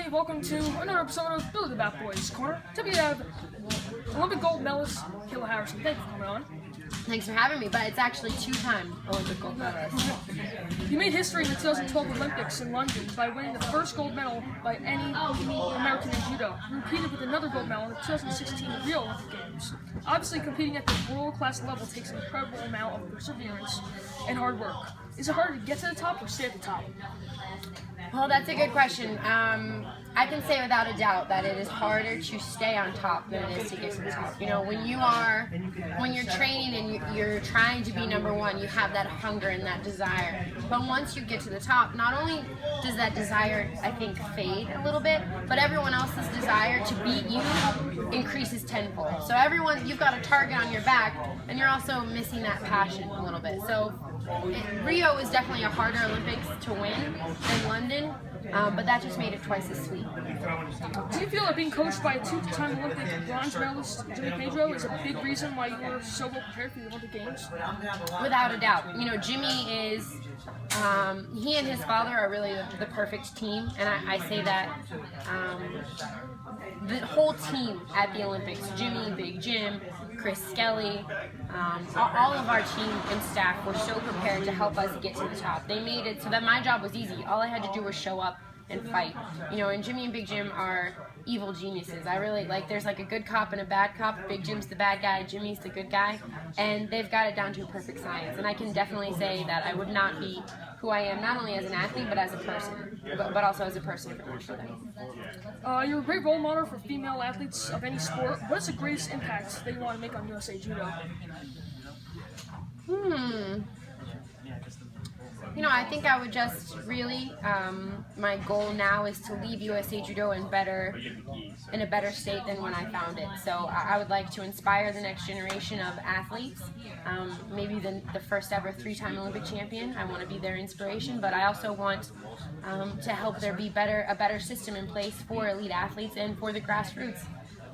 everybody. Welcome to another episode of Billy the Bat Boys Corner. Today we have Olympic gold medalist Kayla Harrison. Thank you for coming on. Thanks for having me, but it's actually two-time Olympic gold medalist. You made history in the 2012 Olympics in London by winning the first gold medal by any American in Judo. You repeated with another gold medal in the 2016 Rio Olympic Games. Obviously, competing at the world-class level takes an incredible amount of perseverance and hard work. Is it harder to get to the top or stay at the top? Well, that's a good question. I can say without a doubt that it is harder to stay on top than it is to get to the top. You know, when you're training and you're trying to be number one, you have that hunger and that desire. But once you get to the top, not only does that desire, I think, fade a little bit, but everyone else's desire to beat you increases tenfold. So you've got a target on your back, and you're also missing that passion a little bit. So Rio is definitely a harder Olympics to win than London, but that just made it twice as sweet. Do you feel that being coached by a two-time Olympic bronze medalist, Jimmy is a big reason why you were so well prepared for the Olympic Games? Without a doubt. You know, Jimmy is, he and his father are really the perfect team, and I say that the whole team at the Olympics, Jimmy, Big Jim, Chris Skelly, all of our team and staff were so prepared to help us get to the top. They made it so that my job was easy. All I had to do was show up and fight. You know, and Jimmy and Big Jim are evil geniuses. I really there's like a good cop and a bad cop. Big Jim's the bad guy, Jimmy's the good guy, and they've got it down to a perfect science. And I can definitely say that I would not be who I am, not only as an athlete, but as a person, but also as a person for them. You're a great role model for female athletes of any sport. What is the greatest impact that you want to make on USA Judo? You know, I think I would just really, my goal now is to leave USA Judo in a better state than when I found it. So I would like to inspire the next generation of athletes, maybe the first ever three-time Olympic champion. I want to be their inspiration, but I also want to help there be a better system in place for elite athletes and for the grassroots,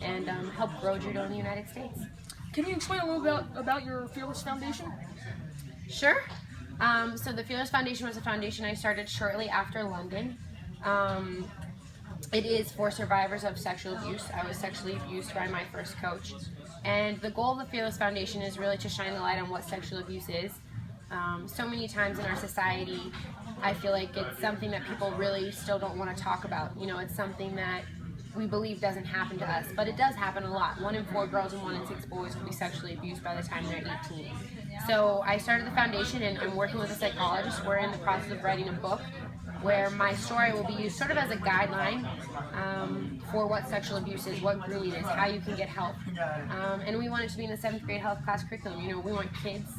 and help grow Judo in the United States. Can you explain a little bit about your Fearless Foundation? Sure. So the Fearless Foundation was a foundation I started shortly after London. It is for survivors of sexual abuse. I was sexually abused by my first coach. And the goal of the Fearless Foundation is really to shine the light on what sexual abuse is. So many times in our society, I feel like it's something that people really still don't want to talk about. You know, it's something that we believe doesn't happen to us, but it does happen a lot. 1 in 4 girls and 1 in 6 boys will be sexually abused by the time they're 18. So I started the foundation, and I'm working with a psychologist. We're in the process of writing a book where my story will be used sort of as a guideline for what sexual abuse is, what grooming is, how you can get help. And we want it to be in the 7th grade health class curriculum. You know, we want kids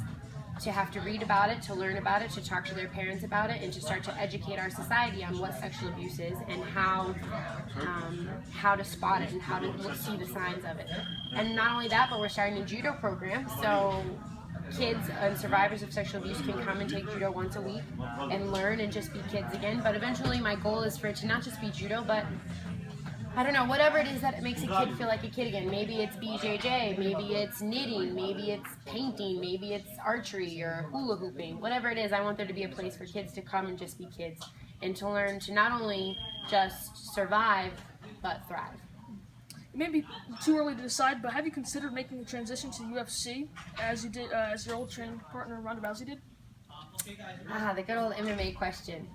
to have to read about it, to learn about it, to talk to their parents about it, and to start to educate our society on what sexual abuse is and how to spot it and how to see the signs of it. And not only that, but we're starting a judo program, so kids and survivors of sexual abuse can come and take judo once a week and learn and just be kids again. But eventually my goal is for it to not just be judo, but I don't know, whatever it is that makes a kid feel like a kid again. Maybe it's BJJ, maybe it's knitting, maybe it's painting, maybe it's archery or hula hooping. Whatever it is, I want there to be a place for kids to come and just be kids and to learn to not only just survive, but thrive. It may be too early to decide, but have you considered making the transition to UFC as you did, as your old training partner Ronda Rousey did? The good old MMA question.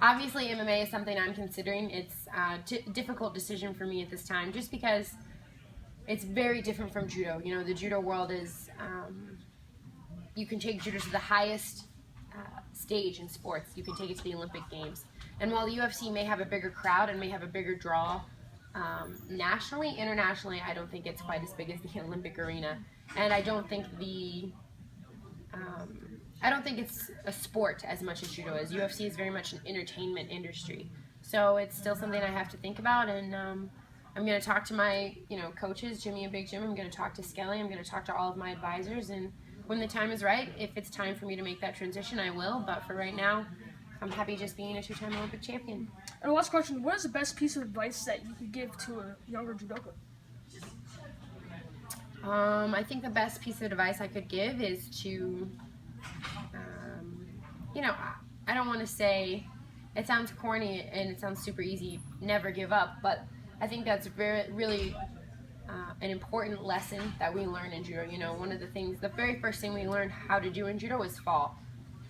Obviously, MMA is something I'm considering. It's a difficult decision for me at this time, just because it's very different from judo. You know, the judo world is, you can take judo to the highest stage in sports. You can take it to the Olympic Games. And while the UFC may have a bigger crowd and may have a bigger draw nationally, internationally, I don't think it's quite as big as the Olympic arena. And I don't think it's a sport as much as judo is. UFC is very much an entertainment industry. So it's still something I have to think about, and I'm going to talk to my coaches, Jimmy and Big Jim. I'm going to talk to Skelly. I'm going to talk to all of my advisors, and when the time is right, if it's time for me to make that transition, I will. But for right now, I'm happy just being a 2-time Olympic champion. And last question, what is the best piece of advice that you could give to a younger judoka? I think the best piece of advice I could give is to, I don't want to say it sounds corny and it sounds super easy, never give up, but I think that's really an important lesson that we learn in judo. You know, one of the things, the very first thing we learn how to do in judo is fall,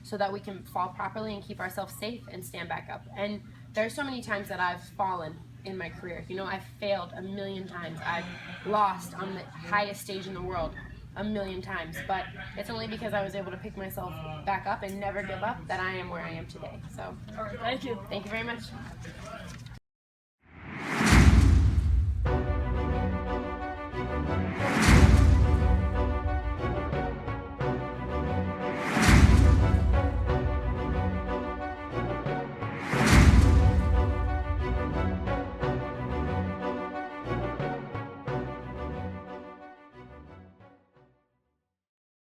so that we can fall properly and keep ourselves safe and stand back up. And there's so many times that I've fallen in my career. You know, I've failed a million times. I've lost on the highest stage in the world a million times, but it's only because I was able to pick myself back up and never give up that I am where I am today. So, All right, thank you. thank you very much.